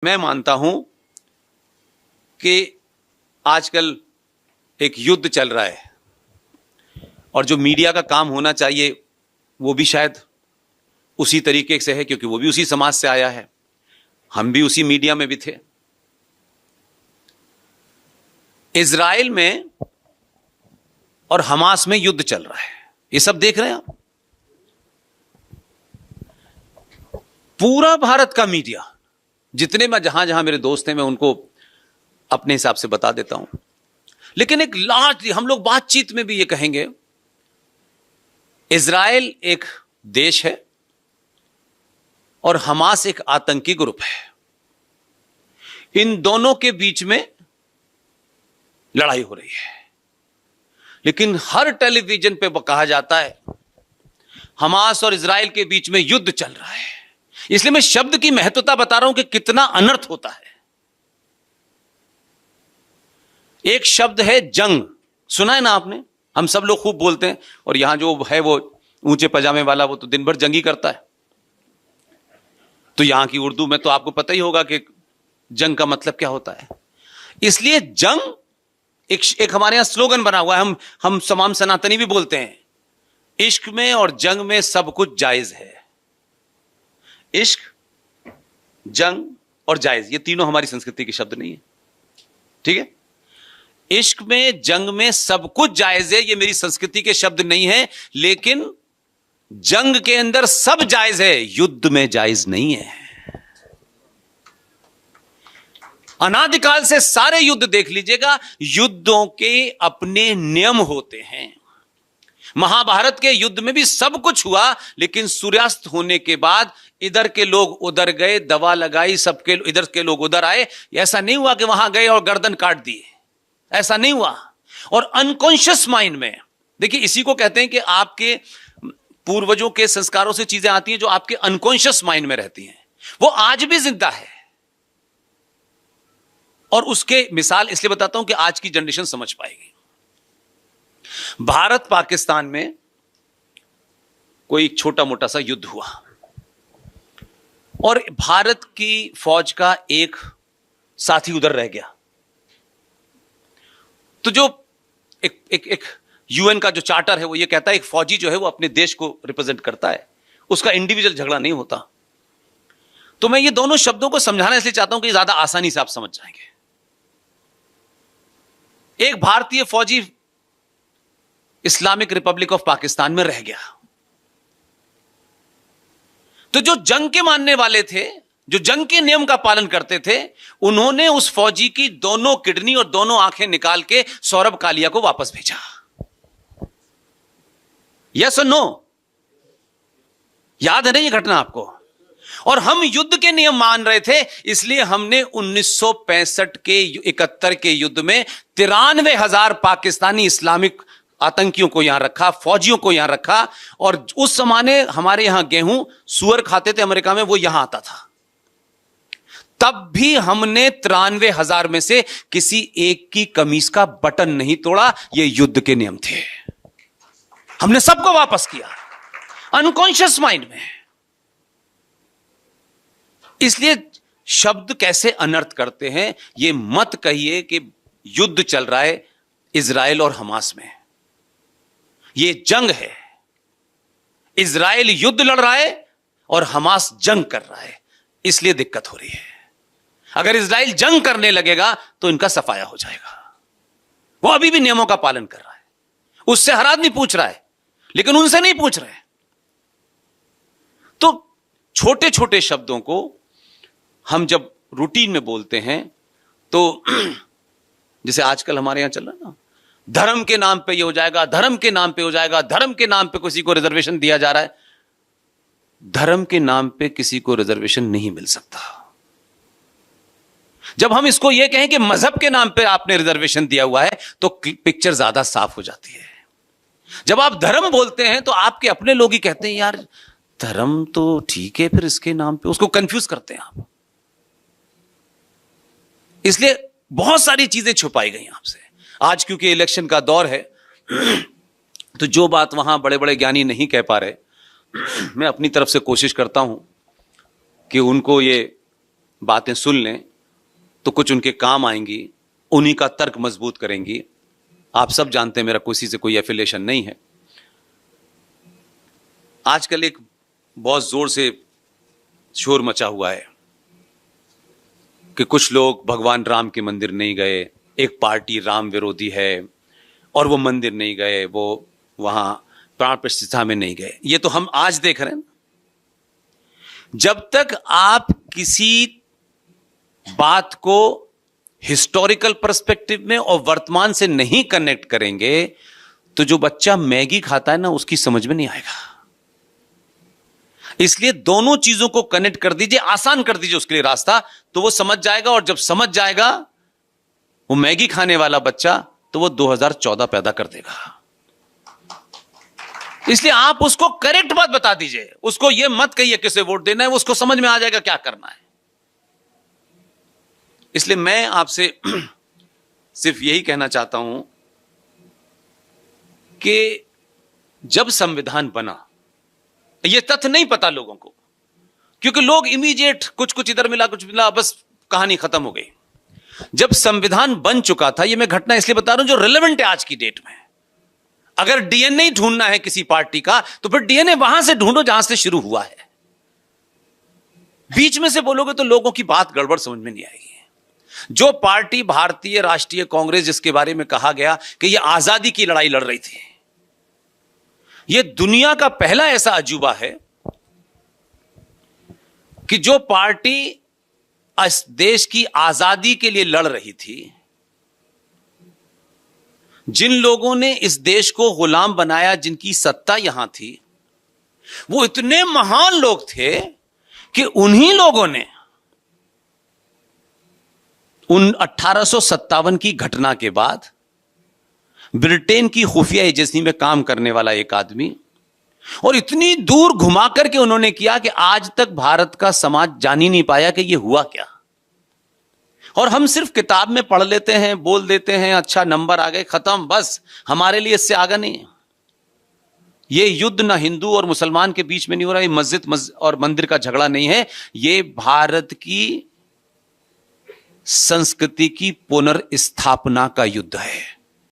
मैं मानता हूं कि आजकल एक युद्ध चल रहा है और जो मीडिया का काम होना चाहिए वो भी शायद उसी तरीके से है, क्योंकि वो भी उसी समाज से आया है। हम भी उसी मीडिया में भी थे। इजराइल में और हमास में युद्ध चल रहा है, ये सब देख रहे हैं आप। पूरा भारत का मीडिया, जितने मैं जहां जहां मेरे दोस्त हैं मैं उनको अपने हिसाब से बता देता हूं, लेकिन एक लार्ज, हम लोग बातचीत में भी ये कहेंगे, इजराइल एक देश है और हमास एक आतंकी ग्रुप है। इन दोनों के बीच में लड़ाई हो रही है, लेकिन हर टेलीविजन पे कहा जाता है हमास और इजराइल के बीच में युद्ध चल रहा है। इसलिए मैं शब्द की महत्वता बता रहा हूं कि कितना अनर्थ होता है। एक शब्द है जंग, सुना है ना आपने? हम सब लोग खूब बोलते हैं, और यहां जो है वो ऊंचे पजामे वाला वो तो दिन भर जंग ही करता है। तो यहां की उर्दू में तो आपको पता ही होगा कि जंग का मतलब क्या होता है। इसलिए जंग एक हमारे यहां स्लोगन बना हुआ है, हम तमाम सनातनी भी बोलते हैं, इश्क में और जंग में सब कुछ जायज है। इश्क, जंग और जायज, ये तीनों हमारी संस्कृति के शब्द नहीं है, ठीक है? इश्क में, जंग में सब कुछ जायज है, ये मेरी संस्कृति के शब्द नहीं है। लेकिन जंग के अंदर सब जायज है, युद्ध में जायज नहीं है। अनादिकाल से सारे युद्ध देख लीजिएगा, युद्धों के अपने नियम होते हैं। महाभारत के युद्ध में भी सब कुछ हुआ, लेकिन सूर्यास्त होने के बाद इधर के लोग उधर गए, दवा लगाई, सबके इधर के लोग उधर आए। ऐसा नहीं हुआ कि वहां गए और गर्दन काट दिए, ऐसा नहीं हुआ। और अनकॉन्शियस माइंड में, देखिए इसी को कहते हैं कि आपके पूर्वजों के संस्कारों से चीजें आती हैं जो आपके अनकॉन्शियस माइंड में रहती हैं, वो आज भी जिंदा है। और उसके मिसाल इसलिए बताता हूं कि आज की जनरेशन समझ पाएगी। भारत पाकिस्तान में कोई एक छोटा मोटा सा युद्ध हुआ और भारत की फौज का एक साथी उधर रह गया। तो जो एक यूएन का जो चार्टर है वो ये कहता है एक फौजी जो है वो अपने देश को रिप्रेजेंट करता है, उसका इंडिविजुअल झगड़ा नहीं होता। तो मैं ये दोनों शब्दों को समझाना इसलिए चाहता हूं कि ज्यादा आसानी से आप समझ जाएंगे। एक भारतीय फौजी इस्लामिक रिपब्लिक ऑफ पाकिस्तान में रह गया। तो जो जंग के मानने वाले थे, जो जंग के नियम का पालन करते थे, उन्होंने उस फौजी की दोनों किडनी और दोनों आंखें निकाल के सौरभ कालिया को वापस भेजा। यस और नो? याद है ना ये घटना आपको? और हम युद्ध के नियम मान रहे थे, इसलिए हमने 1965 के 71 के युद्ध में 93,000 पाकिस्तानी इस्लामिक आतंकियों को यहां रखा, फौजियों को यहां रखा। और उस जमाने हमारे यहां गेहूं सुअर खाते थे अमेरिका में, वो यहां आता था। तब भी हमने 93,000 में से किसी एक की कमीज का बटन नहीं तोड़ा। ये युद्ध के नियम थे, हमने सबको वापस किया अनकॉन्शियस माइंड में। इसलिए शब्द कैसे अनर्थ करते हैं, ये मत कहिए कि युद्ध चल रहा है इजराइल और हमास में। ये जंग है, इजराइल युद्ध लड़ रहा है और हमास जंग कर रहा है, इसलिए दिक्कत हो रही है। अगर इजराइल जंग करने लगेगा तो इनका सफाया हो जाएगा। वो अभी भी नियमों का पालन कर रहा है, उससे हर आदमी पूछ रहा है, लेकिन उनसे नहीं पूछ रहे। तो छोटे छोटे शब्दों को हम जब रूटीन में बोलते हैं, तो जैसे आजकल हमारे यहां चल रहा है ना, धर्म के नाम पे ये हो जाएगा, धर्म के नाम पे हो जाएगा, धर्म के नाम पे किसी को रिजर्वेशन दिया जा रहा है। धर्म के नाम पे किसी को रिजर्वेशन नहीं मिल सकता। जब हम इसको ये कहें कि मजहब के नाम पे आपने रिजर्वेशन दिया हुआ है, तो पिक्चर ज्यादा साफ हो जाती है। जब आप धर्म बोलते हैं तो आपके अपने लोग ही कहते हैं यार धर्म तो ठीक है, फिर इसके नाम पे उसको कंफ्यूज करते हैं आप। इसलिए बहुत सारी चीजें छुपाई गई आपसे। आज क्योंकि इलेक्शन का दौर है, तो जो बात वहां बड़े बड़े ज्ञानी नहीं कह पा रहे, मैं अपनी तरफ से कोशिश करता हूं कि उनको ये बातें सुन लें तो कुछ उनके काम आएंगी, उन्हीं का तर्क मजबूत करेंगी। आप सब जानते हैं मेरा किसी से कोई एफिलिएशन नहीं है। आजकल एक बहुत जोर से शोर मचा हुआ है कि कुछ लोग भगवान राम के मंदिर नहीं गए, एक पार्टी राम विरोधी है और वो मंदिर नहीं गए, वो वहां प्राण प्रतिष्ठा में नहीं गए। ये तो हम आज देख रहे हैं। जब तक आप किसी बात को हिस्टोरिकल पर्सपेक्टिव में और वर्तमान से नहीं कनेक्ट करेंगे तो जो बच्चा मैगी खाता है ना, उसकी समझ में नहीं आएगा। इसलिए दोनों चीजों को कनेक्ट कर दीजिए, आसान कर दीजिए उसके लिए रास्ता, तो वो समझ जाएगा। और जब समझ जाएगा वो मैगी खाने वाला बच्चा, तो वो 2014 पैदा कर देगा। इसलिए आप उसको करेक्ट बात बता दीजिए, उसको ये मत कहिए किसे वोट देना है, उसको समझ में आ जाएगा क्या करना है। इसलिए मैं आपसे सिर्फ यही कहना चाहता हूं कि जब संविधान बना, यह तथ्य नहीं पता लोगों को, क्योंकि लोग इमीडिएट कुछ इधर मिला कुछ मिला, बस कहानी खत्म हो गई। जब संविधान बन चुका था, यह मैं घटना इसलिए बता रहा हूं जो रिलेवेंट है आज की डेट में। अगर डीएनए ही ढूंढना है किसी पार्टी का, तो फिर डीएनए वहां से ढूंढो जहां से शुरू हुआ है। बीच में से बोलोगे तो लोगों की बात गड़बड़ समझ में नहीं आएगी। जो पार्टी भारतीय राष्ट्रीय कांग्रेस, जिसके बारे में कहा गया कि यह आजादी की लड़ाई लड़ रही थी, यह दुनिया का पहला ऐसा अजूबा है कि जो पार्टी इस देश की आजादी के लिए लड़ रही थी, जिन लोगों ने इस देश को गुलाम बनाया, जिनकी सत्ता यहां थी, वो इतने महान लोग थे कि उन्हीं लोगों ने उन 1857 की घटना के बाद ब्रिटेन की खुफिया एजेंसी में काम करने वाला एक आदमी, और इतनी दूर घुमा करके उन्होंने किया कि आज तक भारत का समाज जान ही नहीं पाया कि यह हुआ क्या। और हम सिर्फ किताब में पढ़ लेते हैं, बोल देते हैं, अच्छा नंबर आ गए, खत्म, बस हमारे लिए इससे आगे नहीं। ये युद्ध ना हिंदू और मुसलमान के बीच में नहीं हो रहा, ये मस्जिद और मंदिर का झगड़ा नहीं है, ये भारत की संस्कृति की पुनर्स्थापना का युद्ध है।